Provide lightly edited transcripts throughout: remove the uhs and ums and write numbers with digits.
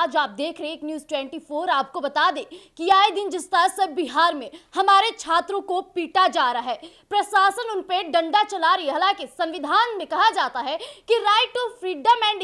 आज आप देख रहे हैं एक न्यूज 24। आपको बता दें कि आए दिन जिस तरह से बिहार में हमारे छात्रों को पीटा जा रहा है, प्रशासन उन पे डंडा चला रही है। हालांकि संविधान में कहा जाता है कि right to freedom and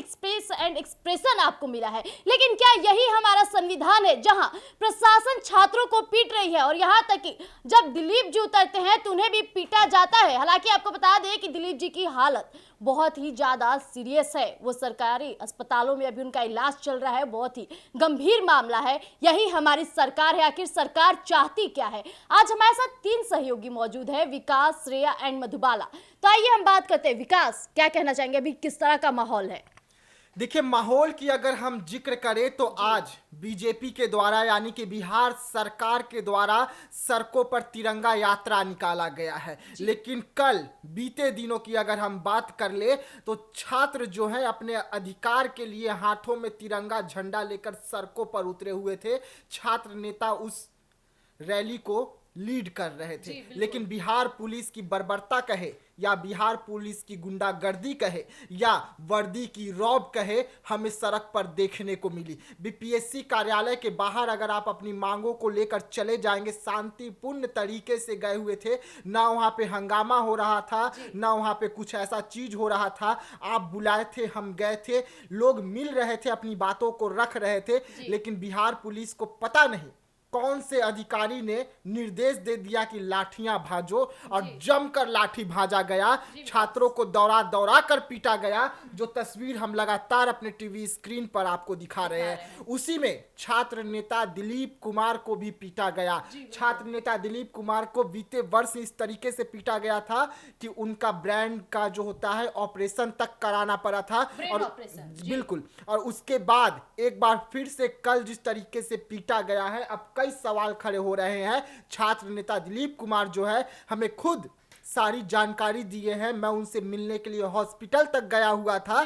expression आपको मिला है, लेकिन क्या यही हमारा संविधान है जहां प्रशासन छात्रों को पीट रही है? और यहां तक कि जब दिलीप जी उतरते हैं तो उन्हें भी पीटा जाता है। हालांकि आपको बता दें कि दिलीप जी की हालत बहुत ही ज्यादा सीरियस है। वो सरकारी अस्पतालों में अभी उनका इलाज चल रहा है। बहुत ही गंभीर मामला है। यही हमारी सरकार है। आखिर सरकार चाहती क्या है? आज हमारे साथ 3 सहयोगी मौजूद है, विकास, श्रेया एंड मधुबाला। तो आइए हम बात करते हैं। विकास, क्या कहना चाहेंगे? अभी किस तरह का माहौल है? देखिए, माहौल की अगर हम जिक्र करें तो आज बीजेपी के द्वारा यानी कि बिहार सरकार के द्वारा सड़कों पर तिरंगा यात्रा निकाला गया है। लेकिन कल बीते दिनों की अगर हम बात कर ले तो छात्र जो है अपने अधिकार के लिए हाथों में तिरंगा झंडा लेकर सड़कों पर उतरे हुए थे। छात्र नेता उस रैली को लीड कर रहे थे, लेकिन बिहार पुलिस की बर्बरता कहे या बिहार पुलिस की गुंडागर्दी कहे या वर्दी की रौब कहे, हमें सड़क पर देखने को मिली। बीपीएससी कार्यालय के बाहर अगर आप अपनी मांगों को लेकर चले जाएंगे, शांतिपूर्ण तरीके से गए हुए थे। ना वहां पे हंगामा हो रहा था, ना वहां पे कुछ ऐसा चीज हो रहा था। आप बुलाए थे, हम गए थे, लोग मिल रहे थे, अपनी बातों को रख रहे थे। लेकिन बिहार पुलिस को पता नहीं कौन से अधिकारी ने निर्देश दे दिया कि लाठियां भाजो, और जमकर लाठी भाजा गया। छात्रों को दौड़ा दौड़ा कर पीटा गया। जो तस्वीर हम लगातार अपने टीवी स्क्रीन पर आपको दिखा रहे हैं, उसी में छात्र नेता दिलीप कुमार को भी पीटा गया। छात्र नेता दिलीप कुमार को बीते वर्ष इस तरीके से पीटा गया था कि उनका ब्रांड का जो होता है ऑपरेशन तक कराना पड़ा था। और बिल्कुल, और उसके बाद एक बार फिर से कल जिस तरीके से पीटा गया है, अब कई सवाल खड़े हो रहे हैं। छात्र नेता दिलीप कुमार जो है हमें खुद सारी जानकारी दिए हैं। मैं उनसे मिलने के लिए हॉस्पिटल तक गया हुआ था,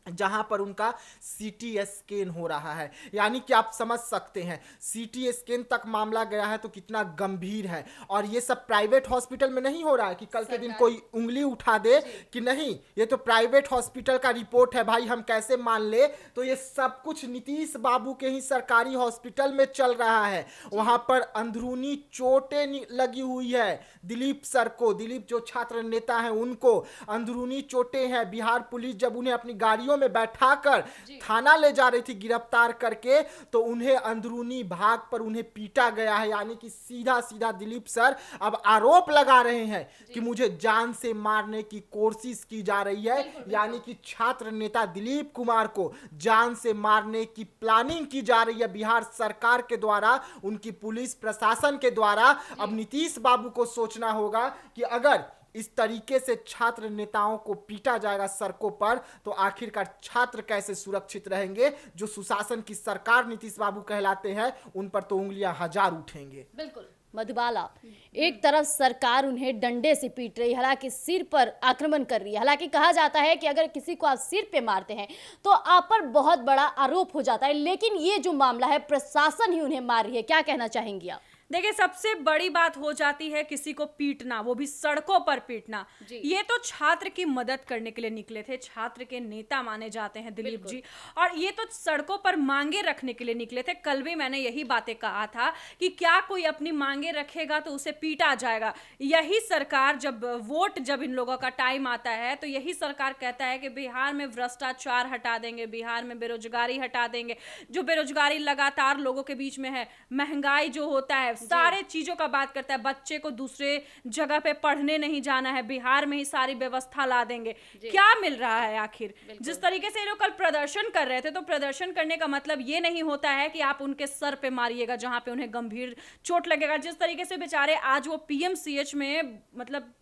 जहां पर उनका सीटी स्कैन हो रहा है। यानी कि आप समझ सकते हैं सीटी स्कैन तक मामला गया है तो कितना गंभीर है। और ये सब प्राइवेट हॉस्पिटल में नहीं हो रहा है कि कल के दिन कोई उंगली उठा दे कि नहीं ये तो प्राइवेट हॉस्पिटल का रिपोर्ट है भाई, हम कैसे मान ले। तो ये सब कुछ नीतीश बाबू के ही सरकारी हॉस्पिटल में चल रहा है। वहां पर अंदरूनी चोटें लगी हुई है दिलीप सर को, दिलीप जो छात्र नेता है उनको अंदरूनी चोटें हैं। बिहार पुलिस जब उन्हें अपनी गाड़ियों में बैठाकर थाना ले जा रही थी गिरफ्तार करके, तो उन्हें अंदरूनी भाग पर उन्हें पीटा गया है। यानी कि सीधा सीधा दिलीप सर अब आरोप लगा रहे हैं कि मुझे जान से मारने की कोशिश की जा रही है। यानी कि छात्र नेता दिलीप कुमार को जान से मारने की प्लानिंग की जा रही है बिहार सरकार के द्वारा, उनकी पुलिस प्रशासन के द्वारा। अब नीतीश बाबू को सोचना होगा कि अगर इस तरीके से छात्र नेताओं को पीटा जाएगा सड़कों पर, तो आखिरकार छात्र कैसे सुरक्षित रहेंगे? जो सुशासन की सरकार नीतीश बाबू कहलाते हैं, उन पर तो उंगलियां हजार उठेंगे। बिल्कुल। मधुबाला, एक तरफ सरकार उन्हें डंडे से पीट रही है, हालांकि सिर पर आक्रमण कर रही है। हालांकि कहा जाता है कि अगर किसी को आप सिर पे मारते हैं तो आप पर बहुत बड़ा आरोप हो जाता है, लेकिन ये जो मामला है प्रशासन ही उन्हें मार रही है। क्या कहना चाहेंगी आप? देखिए, सबसे बड़ी बात हो जाती है किसी को पीटना, वो भी सड़कों पर पीटना। ये तो छात्र की मदद करने के लिए निकले थे, छात्र के नेता माने जाते हैं दिलीप जी, और ये तो सड़कों पर मांगे रखने के लिए निकले थे। कल भी मैंने यही बातें कहा था कि क्या कोई अपनी मांगे रखेगा तो उसे पीटा जाएगा। यही सरकार जब इन लोगों का टाइम आता है तो यही सरकार कहता है कि बिहार में भ्रष्टाचार हटा देंगे, बिहार में बेरोजगारी हटा देंगे। जो बेरोजगारी लगातार लोगों के बीच में है, महंगाई जो होता है, सारे चीजों का बात करता है। बच्चे को दूसरे जगह पे पढ़ने नहीं जाना है, बिहार में ही सारी व्यवस्था ला देंगे। क्या मिल रहा है आखिर? जिस तरीके से ये लोग कल प्रदर्शन कर रहे थे, तो प्रदर्शन करने का मतलब ये नहीं होता है कि आप उनके सर पे मारिएगा जहां पे उन्हें गंभीर चोट लगेगा। जिस तरीके से बेचारे आज वो पीएमसीएच में मतलब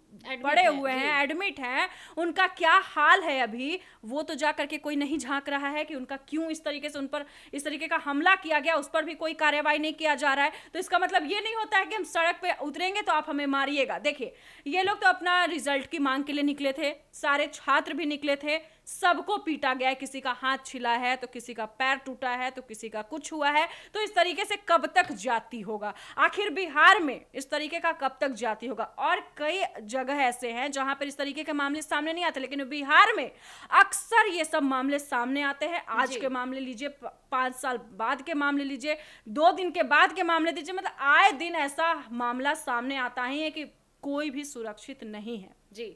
पड़े हुए हैं, एडमिट हैं, उनका क्या हाल है अभी, वो तो जा करके कोई नहीं झांक रहा है कि उनका क्यों इस तरीके से उन पर इस तरीके का हमला किया गया, उस पर भी कोई कार्रवाई नहीं किया जा रहा है। तो इसका मतलब ये नहीं होता है कि हम सड़क पे उतरेंगे तो आप हमें मारिएगा। देखिए, ये लोग तो अपना रिजल्ट की मांग के लिए निकले थे, सारे छात्र भी निकले थे, सबको पीटा गया है, किसी का हाथ छिला है तो किसी का पैर टूटा है तो किसी का कुछ हुआ है। तो इस तरीके से कब तक जाति होगा? आखिर बिहार में इस तरीके का कब तक जाति होगा? और कई जगह ऐसे हैं जहां पर इस तरीके के मामले सामने नहीं आते, लेकिन बिहार में अक्सर ये सब मामले सामने आते हैं। आज के मामले लीजिए, 5 साल बाद के मामले लीजिए, 2 दिन के बाद के मामले दीजिए, मतलब आए दिन ऐसा मामला सामने आता है कि कोई भी सुरक्षित नहीं है। जी,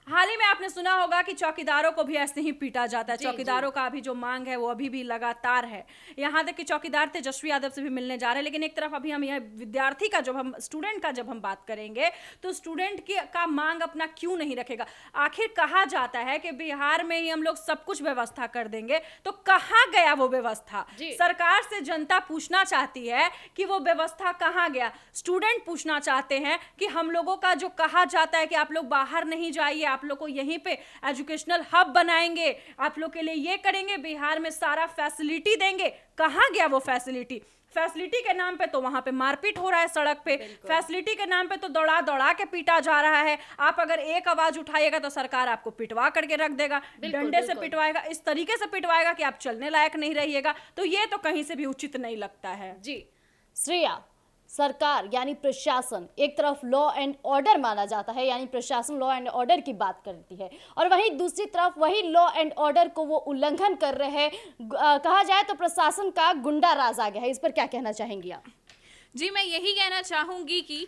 हाल ही में आपने सुना होगा कि चौकीदारों को भी ऐसे ही पीटा जाता है। चौकीदारों का अभी जो मांग है वो अभी भी लगातार है। यहाँ तक कि चौकीदार तेजस्वी यादव से भी मिलने जा रहे हैं। लेकिन एक तरफ अभी हम यह विद्यार्थी का जब हम स्टूडेंट का जब हम बात करेंगे तो स्टूडेंट की का मांग अपना क्यों नहीं रखेगा? आखिर कहा जाता है कि बिहार में ही हम लोग सब कुछ व्यवस्था कर देंगे, तो कहाँ गया वो व्यवस्था? सरकार से जनता पूछना चाहती है कि वो व्यवस्था कहाँ गया। स्टूडेंट पूछना चाहते हैं कि हम लोगों का जो कहा जाता है कि आप लोग बाहर नहीं जाइए, आप लोग को यहीं पे एजुकेशनल हब बनाएंगे, आप लोग के लिए ये करेंगे, बिहार में सारा फैसिलिटी देंगे, कहाँ गया वो फैसिलिटी? फैसिलिटी के नाम पे तो वहां पे मारपीट हो रहा है सड़क पे, फैसिलिटी के नाम पे तो दौड़ा दौड़ा के पीटा जा रहा है। आप अगर एक आवाज उठाइएगा तो सरकार आपको पिटवा करके रख देगा, डंडे से पिटवाएगा, इस तरीके से पिटवाएगा कि आप चलने लायक नहीं रहिएगा। तो ये तो कहीं से भी उचित नहीं लगता है। जी श्रेया, सरकार यानी प्रशासन एक तरफ लॉ एंड ऑर्डर माना जाता है, यानी प्रशासन लॉ एंड ऑर्डर की बात करती है, और वहीं दूसरी तरफ वही लॉ एंड ऑर्डर को वो उल्लंघन कर रहे हैं। कहा जाए तो प्रशासन का गुंडा राज आ गया है। इस पर क्या कहना चाहेंगी आप? जी, मैं यही कहना चाहूंगी कि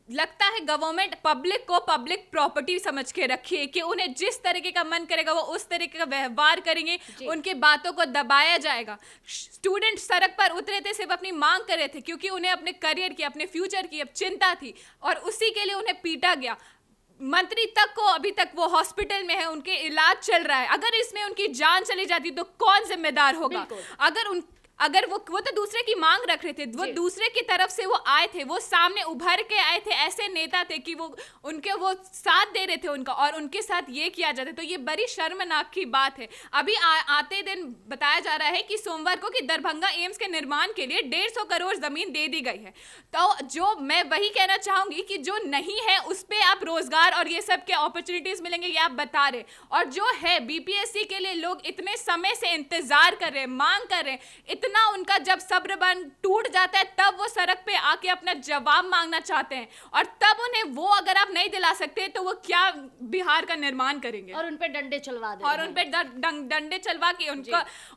लगता है गवर्नमेंट पब्लिक को पब्लिक प्रॉपर्टी समझ के रखिए कि उन्हें जिस तरीके का मन करेगा वो उस तरीके का व्यवहार करेंगे, उनके बातों को दबाया जाएगा। स्टूडेंट सड़क पर उतरे थे, सिर्फ अपनी मांग कर रहे थे क्योंकि उन्हें अपने करियर की, अपने फ्यूचर की अब चिंता थी, और उसी के लिए उन्हें पीटा गया। मंत्री तक को अभी तक वो हॉस्पिटल में है, उनके इलाज चल रहा है। अगर इसमें उनकी जान चली जाती तो कौन जिम्मेदार होगा? अगर वो तो दूसरे की मांग रख रहे थे, वो दूसरे की तरफ से वो आए थे, वो सामने उभर के आए थे, ऐसे नेता थे कि वो उनके वो साथ दे रहे थे उनका, और उनके साथ ये किया जाता है, तो ये बड़ी शर्मनाक की बात है। अभी आते दिन बताया जा रहा है कि सोमवार को कि दरभंगा एम्स के निर्माण के लिए 150 करोड़ जमीन दे दी गई है। तो जो मैं वही कहना चाहूंगी कि जो नहीं है उस पर आप रोजगार और ये सब के अपॉर्चुनिटीज मिलेंगे, ये आप बता रहे, और जो है बीपीएससी के लिए लोग इतने समय से इंतजार कर रहे हैं, मांग कर रहे हैं, ना उनका जब सब्र बन टूट जाता है तब वो सड़क पे आके अपना जवाब मांगना चाहते हैं, और तब उन्हें वो अगर आप नहीं दिला सकते तो वो क्या बिहार का निर्माण करेंगे? और उन पे डंडे चलवा देंगे, और उन पे डंडे चलवा के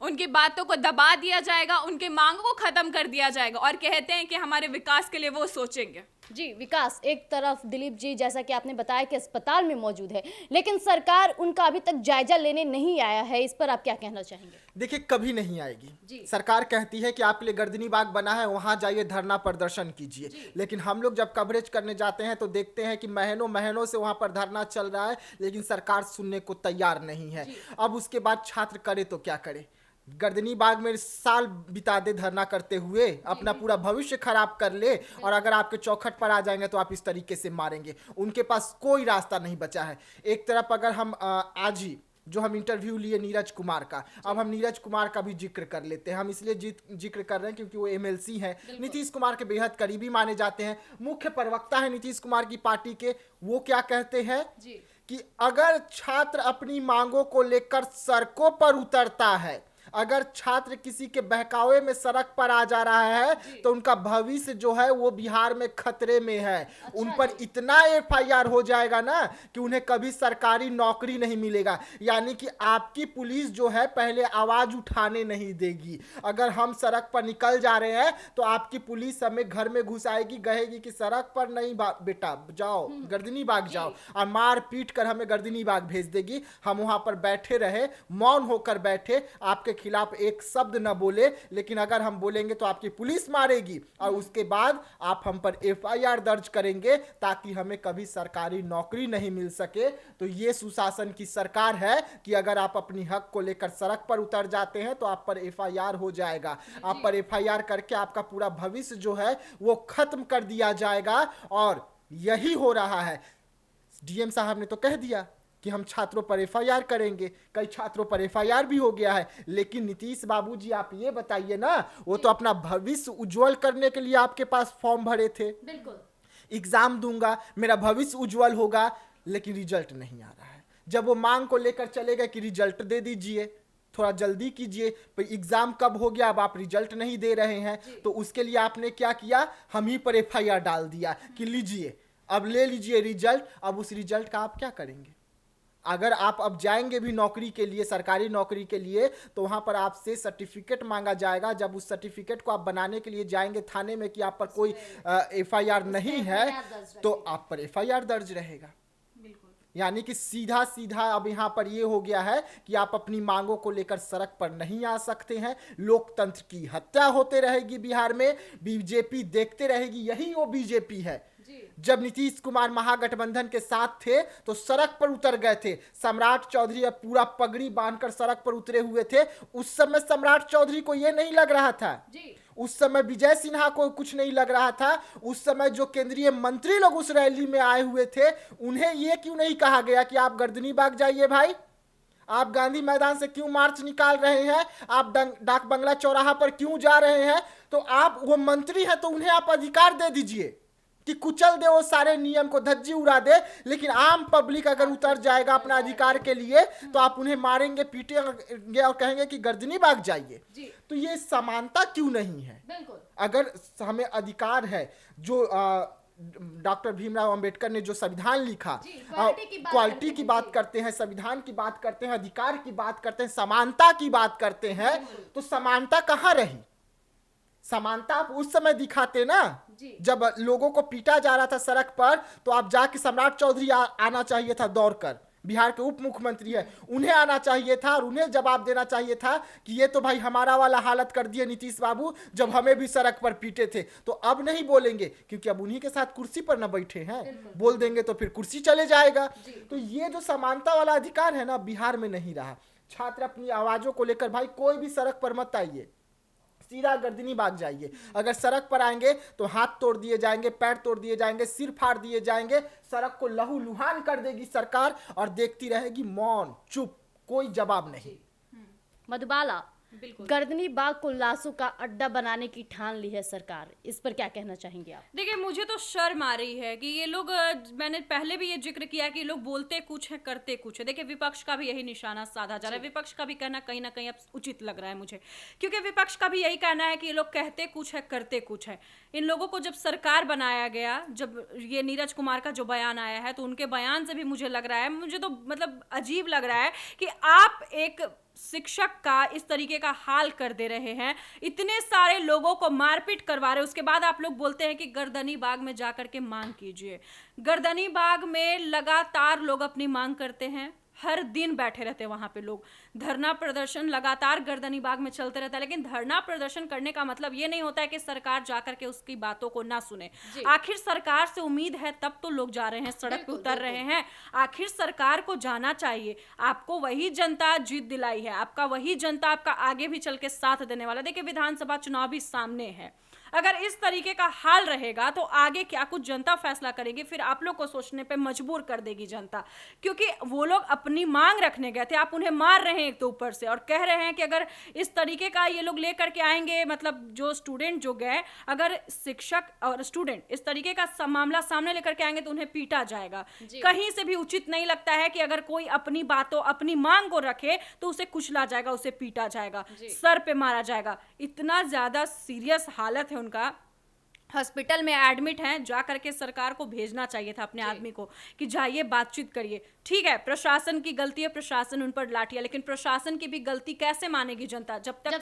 उनकी बातों को दबा दिया जाएगा, उनके मांग को खत्म कर दिया जाएगा, और कहते हैं कि हमारे विकास के लिए वो सोचेंगे। जी विकास, एक तरफ दिलीप जी जैसा कि आपने बताया कि अस्पताल में मौजूद है, लेकिन सरकार उनका अभी तक जायजा लेने नहीं आया है। इस पर आप क्या कहना चाहेंगे? देखिए, कभी नहीं आएगी। सरकार कहती है कि आपके लिए गर्दनी बाग बना है, वहां जाइए, धरना प्रदर्शन कीजिए, लेकिन हम लोग जब कवरेज करने जाते हैं तो देखते हैं कि महीनों से वहां पर धरना चल रहा है, लेकिन सरकार सुनने को तैयार नहीं है। अब उसके बाद छात्र करे तो क्या करे? गर्दनी बाग में साल बिता दे धरना करते हुए, अपना पूरा भविष्य खराब कर ले, और अगर आपके चौखट पर आ जाएंगे तो आप इस तरीके से मारेंगे। उनके पास कोई रास्ता नहीं बचा है। एक तरफ अगर हम आज ही जो हम इंटरव्यू लिए नीरज कुमार का, अब हम नीरज कुमार का भी जिक्र कर लेते हैं। हम इसलिए जिक्र कर रहे हैं क्योंकि वो एमएलसी हैं, नीतीश कुमार के बेहद करीबी माने जाते हैं, मुख्य प्रवक्ता है नीतीश कुमार की पार्टी के। वो क्या कहते हैं कि अगर छात्र अपनी मांगों को लेकर सड़कों पर उतरता है, अगर छात्र किसी के बहकावे में सड़क पर आ जा रहा है, तो उनका भविष्य जो है वो बिहार में खतरे में है। उन पर इतना एफआईआर हो जाएगा ना कि उन्हें कभी सरकारी नौकरी नहीं मिलेगा। यानी कि आपकी पुलिस जो है पहले आवाज उठाने नहीं देगी। अगर हम सड़क पर निकल जा रहे हैं तो आपकी पुलिस हमें घर में घुस आएगी, कहेगी कि सड़क पर नहीं बेटा, जाओ गर्दनी बाग जाओ, और मार पीट कर हमें गर्दनी बाग भेज देगी। हम वहां पर बैठे रहे, मौन होकर बैठे, आपके खिलाफ एक शब्द न बोले, लेकिन अगर हम बोलेंगे तो आपकी पुलिस मारेगी, और उसके बाद आप हम पर एफआईआर दर्ज करेंगे ताकि हमें कभी सरकारी नौकरी नहीं मिल सके। तो ये सुशासन की सरकार है कि अगर आप अपनी हक को लेकर सड़क पर उतर जाते हैं तो आप पर एफआईआर हो जाएगा। आप पर एफआईआर करके आपका पूरा भविष्य जो है वो खत्म कर दिया जाएगा, और यही हो रहा है। डीएम साहब ने तो कह दिया कि हम छात्रों पर एफआईआर करेंगे, कई छात्रों पर एफआईआर भी हो गया है, लेकिन नीतीश बाबूजी आप ये बताइए ना, वो तो अपना भविष्य उज्जवल करने के लिए आपके पास फॉर्म भरे थे। बिल्कुल, एग्जाम दूंगा, मेरा भविष्य उज्जवल होगा, लेकिन रिजल्ट नहीं आ रहा है। जब वो मांग को लेकर चले गए कि रिजल्ट दे दीजिए, थोड़ा जल्दी कीजिए, पर एग्जाम कब हो गया, अब आप रिजल्ट नहीं दे रहे हैं, तो उसके लिए आपने क्या किया, हम ही पर एफआईआर डाल दिया कि लीजिए, अब ले लीजिए रिजल्ट। अब उस रिजल्ट का आप क्या करेंगे? अगर आप अब जाएंगे भी नौकरी के लिए, सरकारी नौकरी के लिए, तो वहां पर आपसे सर्टिफिकेट मांगा जाएगा। जब उस सर्टिफिकेट को आप बनाने के लिए जाएंगे थाने में कि आप पर कोई एफआईआर नहीं है, तो आप पर एफआईआर दर्ज रहेगा। यानी कि सीधा सीधा अब यहाँ पर ये हो गया है कि आप अपनी मांगों को लेकर सड़क पर नहीं आ सकते हैं। लोकतंत्र की हत्या होते रहेगी बिहार में, बीजेपी देखते रहेगी। यही वो बीजेपी है। जब नीतीश कुमार महागठबंधन के साथ थे तो सड़क पर उतर गए थे। सम्राट चौधरी अब पूरा पगड़ी बांधकर सड़क पर उतरे हुए थे। उस समय सम्राट चौधरी को यह नहीं लग रहा था, उस समय विजय सिन्हा को कुछ नहीं लग रहा था, उस समय जो केंद्रीय मंत्री लोग उस रैली में आए हुए थे, उन्हें यह क्यों नहीं कहा गया कि आप गर्दनी बाग जाइए भाई, आप गांधी मैदान से क्यों मार्च निकाल रहे हैं, आप डाक बंगला चौराहा पर क्यों जा रहे हैं? तो आप वो मंत्री हैं तो उन्हें आप अधिकार दे दीजिए कि कुचल दे वो सारे नियम को, धज्जी उड़ा दे। लेकिन आम पब्लिक अगर उतर जाएगा अपना अधिकार के लिए तो आप उन्हें मारेंगे, पीटेंगे और कहेंगे कि गर्दनी बाग जाइए। तो ये समानता क्यों नहीं है? अगर हमें अधिकार है, जो डॉक्टर भीमराव अंबेडकर ने जो संविधान लिखा, क्वालिटी की बात करते हैं, संविधान की बात करते हैं, अधिकार की बात करते हैं, समानता की बात करते हैं, तो समानता कहाँ रही? समानता आप उस समय दिखाते ना जब लोगों को पीटा जा रहा था सड़क पर, तो आप जाके सम्राट चौधरी आना चाहिए था दौड़कर, बिहार के उप मुख्यमंत्री है, उन्हें आना चाहिए था और उन्हें जवाब देना चाहिए था कि ये तो भाई हमारा वाला हालत कर दिए नीतीश बाबू, जब हमें भी सड़क पर पीटे थे। तो अब नहीं बोलेंगे क्योंकि अब उन्हीं के साथ कुर्सी पर ना बैठे हैं, बोल देंगे तो फिर कुर्सी चले जाएगा। तो ये जो समानता वाला अधिकार है ना, बिहार में नहीं रहा। छात्र अपनी आवाजों को लेकर भाई कोई भी सड़क पर मत आइए, सीधा गर्दनी बाग जाइए। अगर सड़क पर आएंगे तो हाथ तोड़ दिए जाएंगे, पैर तोड़ दिए जाएंगे, सिर फाड़ दिए जाएंगे, सड़क को लहू लुहान कर देगी सरकार और देखती रहेगी मौन चुप, कोई जवाब नहीं। मधुबाला, गर्दनी बाग को लाशों का अड्डा बनाने की ठान ली है सरकार, इस पर क्या कहना चाहेंगे आप? देखिए, मुझे तो शर्म आ रही है कि ये लोग, मैंने पहले भी ये जिक्र किया कि ये लोग बोलते कुछ है करते कुछ है। देखिए, विपक्ष का भी यही निशाना साधा जा रहा है। विपक्ष का भी कहना कहीं ना कहीं अब उचित लग रहा है मुझे, क्योंकि विपक्ष का भी यही कहना है कि ये लोग कहते कुछ है करते कुछ है। इन लोगों को जब सरकार बनाया गया, जब ये नीरज कुमार का जो बयान आया है, तो उनके बयान से भी मुझे लग रहा है, मुझे तो मतलब अजीब लग रहा है कि आप एक शिक्षक का इस तरीके का हाल कर दे रहे हैं, इतने सारे लोगों को मारपीट करवा रहे हैं, उसके बाद आप लोग बोलते हैं कि गर्दनी बाग में जाकर के मांग कीजिए। गर्दनी बाग में लगातार लोग अपनी मांग करते हैं, हर दिन बैठे रहते हैं वहां पे लोग, धरना प्रदर्शन लगातार गर्दनी बाग में चलते रहता है। लेकिन धरना प्रदर्शन करने का मतलब ये नहीं होता है कि सरकार जाकर के उसकी बातों को ना सुने। आखिर सरकार से उम्मीद है तब तो लोग जा रहे हैं, सड़क पे उतर रहे हैं। आखिर सरकार को जाना चाहिए, आपको वही जनता जीत दिलाई है, आपका वही जनता आपका आगे भी चल के साथ देने वाला। देखिए, विधानसभा चुनाव भी सामने है, अगर इस तरीके का हाल रहेगा तो आगे क्या कुछ जनता फैसला करेगी, फिर आप लोग को सोचने पे मजबूर कर देगी जनता। क्योंकि वो लोग अपनी मांग रखने गए थे, आप उन्हें मार रहे हैं एक तो ऊपर से, और कह रहे हैं कि अगर इस तरीके का ये लोग लेकर के आएंगे, मतलब जो स्टूडेंट जो गए, अगर शिक्षक और स्टूडेंट इस तरीके का मामला सामने लेकर के आएंगे तो उन्हें पीटा जाएगा। कहीं से भी उचित नहीं लगता है कि अगर कोई अपनी बातों, अपनी मांग को रखे तो उसे कुचला जाएगा, उसे पीटा जाएगा, सर पे मारा जाएगा। इतना ज्यादा सीरियस हालत है उनका, हॉस्पिटल में एडमिट हैं, जा करके सरकार को भेजना चाहिए था अपने आदमी को कि जाइए बातचीत करिए। ठीक है, प्रशासन की गलती है, प्रशासन उन पर लाठियां, लेकिन प्रशासन की भी गलती कैसे मानेगी जनता? जब तक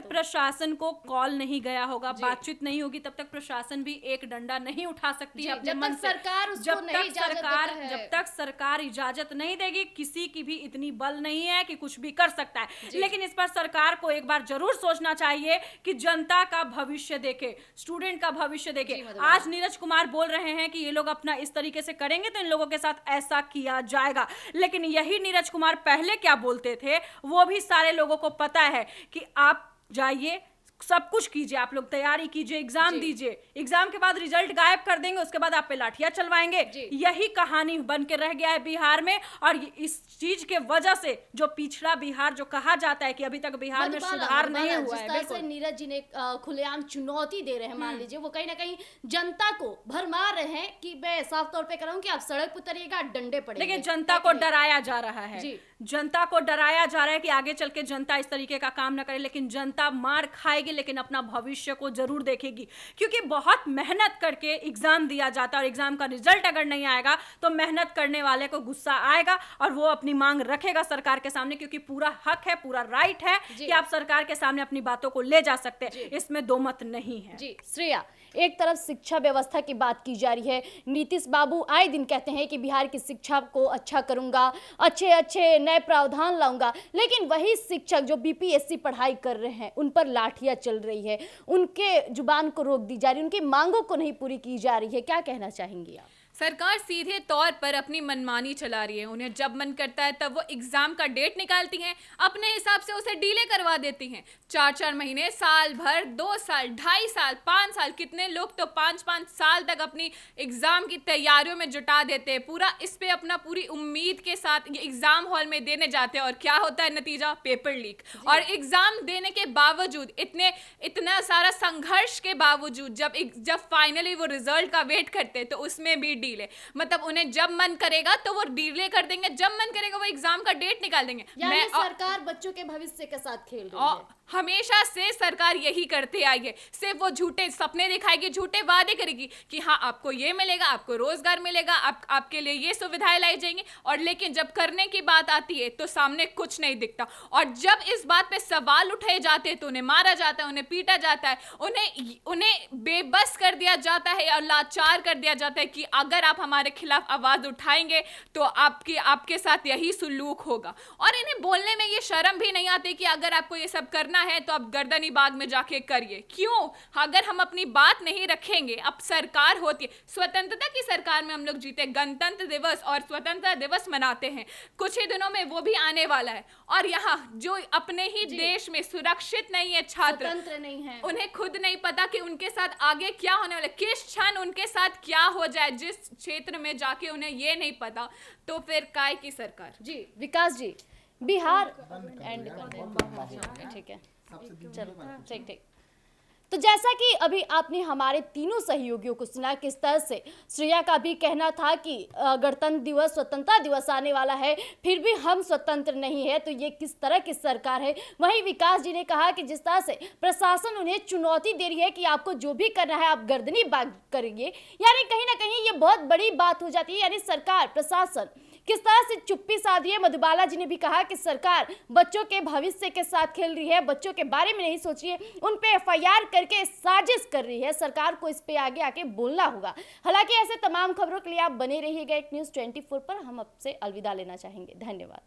प्रशासन को कॉल नहीं गया होगा, बातचीत नहीं होगी, तब तक प्रशासन भी एक डंडा नहीं उठा सकती है अपने मन से। जब तक सरकार इजाजत नहीं देगी, किसी की भी इतनी बल नहीं है कि कुछ भी कर सकता है। लेकिन इस पर सरकार को एक बार जरूर सोचना चाहिए कि जनता का भविष्य देखे, स्टूडेंट का भविष्य देखे। आज नीरज कुमार बोल रहे हैं कि ये लोग अपना इस तरीके से करेंगे तो इन लोगों के साथ ऐसा किया जाएगा, लेकिन यही नीरज कुमार पहले क्या बोलते थे वो भी सारे लोगों को पता है कि आप जाइए, सब कुछ कीजिए, आप लोग तैयारी कीजिए, एग्जाम दीजिए, एग्जाम के बाद रिजल्ट गायब कर देंगे, उसके बाद आप पे लाठियां चलवाएंगे। यही कहानी बन के रह गया है बिहार में। और इस चीज के वजह से जो पिछड़ा बिहार जो कहा जाता है कि अभी तक बिहार में सुधार नहीं हुआ है, जिस तरह से नीरज जी ने खुलेआम चुनौती दे रहे हैं, मान लीजिए वो कहीं ना कहीं जनता को भरमा रहे हैं कि मैं साफ तौर पे कह रहा हूं कि आप सड़क पर उतरिएगा, डंडे पड़ेंगे। लेकिन जनता को डराया जा रहा है, जनता को डराया जा रहा है कि आगे चल के जनता इस तरीके का काम ना करे। लेकिन जनता मार खाएगी, लेकिन अपना भविष्य को जरूर देखेगी, क्योंकि बहुत मेहनत करके एग्जाम दिया जाता है और एग्जाम का रिजल्ट अगर नहीं आएगा तो मेहनत करने वाले को गुस्सा आएगा और वो अपनी मांग रखेगा सरकार के सामने, क्योंकि पूरा हक है, पूरा राइट है कि आप सरकार के सामने अपनी बातों को ले जा सकते हैं, इसमें दो मत नहीं है। जी श्रेया, एक तरफ शिक्षा व्यवस्था की बात की जा रही है, नीतीश बाबू आए दिन कहते हैं कि बिहार की शिक्षा को अच्छा करूंगा, अच्छे अच्छे नए प्रावधान लाऊंगा, लेकिन वही शिक्षक जो बीपीएससी पढ़ाई कर रहे हैं उन पर लाठियां चल रही है, उनके जुबान को रोक दी जा रही है, उनकी मांगों को नहीं पूरी की जा रही है, क्या कहना चाहेंगी आप? सरकार सीधे तौर पर अपनी मनमानी चला रही है। उन्हें जब मन करता है तब वो एग्जाम का डेट निकालती हैं, अपने हिसाब से उसे डीले करवा देती हैं। 4-4 महीने, साल भर, 2 साल, 2.5 साल, 5 साल, कितने लोग तो 5-5 साल तक अपनी एग्जाम की तैयारियों में जुटा देते हैं। पूरा इस पे अपना पूरी उम्मीद के साथ ये एग्जाम हॉल में देने जाते हैं और क्या होता है नतीजा? Paper leak. और एग्जाम देने के बावजूद, इतना सारा संघर्ष के बावजूद जब फाइनली वो रिजल्ट का वेट करते हैं तो उसमें भी डीले। मतलब उन्हें जब मन करेगा तो वो डीले कर देंगे, जब मन करेगा वो एग्जाम का डेट निकाल देंगे। यानी सरकार बच्चों के भविष्य के साथ खेल रही है। हमेशा से सरकार यही करते आई है, सिर्फ वो झूठे सपने दिखाएगी, झूठे वादे करेगी कि हाँ आपको ये मिलेगा, आपको रोजगार मिलेगा, आपके लिए ये सुविधाएं लाई जाएंगी, और लेकिन जब करने की बात आती है तो सामने कुछ नहीं दिखता। और जब इस बात पे सवाल उठाए जाते हैं तो उन्हें मारा जाता है, उन्हें पीटा जाता है, उन्हें बेबस कर दिया जाता है और लाचार कर दिया जाता है कि अगर आप हमारे खिलाफ आवाज उठाएंगे तो आपके साथ यही सुलूक होगा। और इन्हें बोलने में ये शर्म भी नहीं आती कि अगर आपको ये सब करना है तो आप गर्दनी बाग में जाके करिए। क्यों? अगर हम अपनी बात नहीं रखेंगे, अब सरकार होती है, स्वतंत्रता की सरकार में हम लोग जीते, गणतंत्र दिवस और स्वतंत्रता दिवस मनाते हैं, कुछ ही दिनों में वो भी आने वाला है। और यहाँ जो अपने ही देश में सुरक्षित नहीं है, छात्र स्वतंत्र नहीं है, उन्हें खुद नहीं पता कि उनके साथ आगे क्या होने वाला, किस क्षण उनके साथ क्या हो जाए, जिस क्षेत्र में जाके उन्हें ये नहीं पता, तो फिर काय की सरकार। जी विकास जी, बिहार एंड ठीक है, चलो ठीक। तो जैसा कि अभी आपने हमारे तीनों सहयोगियों को सुना, किस तरह से श्रेया का भी कहना था कि गणतंत्र दिवस, स्वतंत्रता दिवस आने वाला है, फिर भी हम स्वतंत्र नहीं है, तो ये किस तरह की सरकार है। वहीं विकास जी ने कहा कि जिस तरह से प्रशासन उन्हें चुनौती दे रही है कि आपको जो भी करना है आप गर्दनी बाग करेंगे, यानी कहीं ना कहीं ये बहुत बड़ी बात हो जाती है। यानी सरकार, प्रशासन किस तरह से चुप्पी साध रही है। मधुबाला जी ने भी कहा कि सरकार बच्चों के भविष्य के साथ खेल रही है, बच्चों के बारे में नहीं सोच रही है, उन पे एफआईआर करके साजिश कर रही है। सरकार को इस पे आगे आके बोलना होगा। हालांकि ऐसे तमाम खबरों के लिए आप बने रहिएगा एक न्यूज़ 24 पर। हम आपसे अलविदा लेना चाहेंगे। धन्यवाद।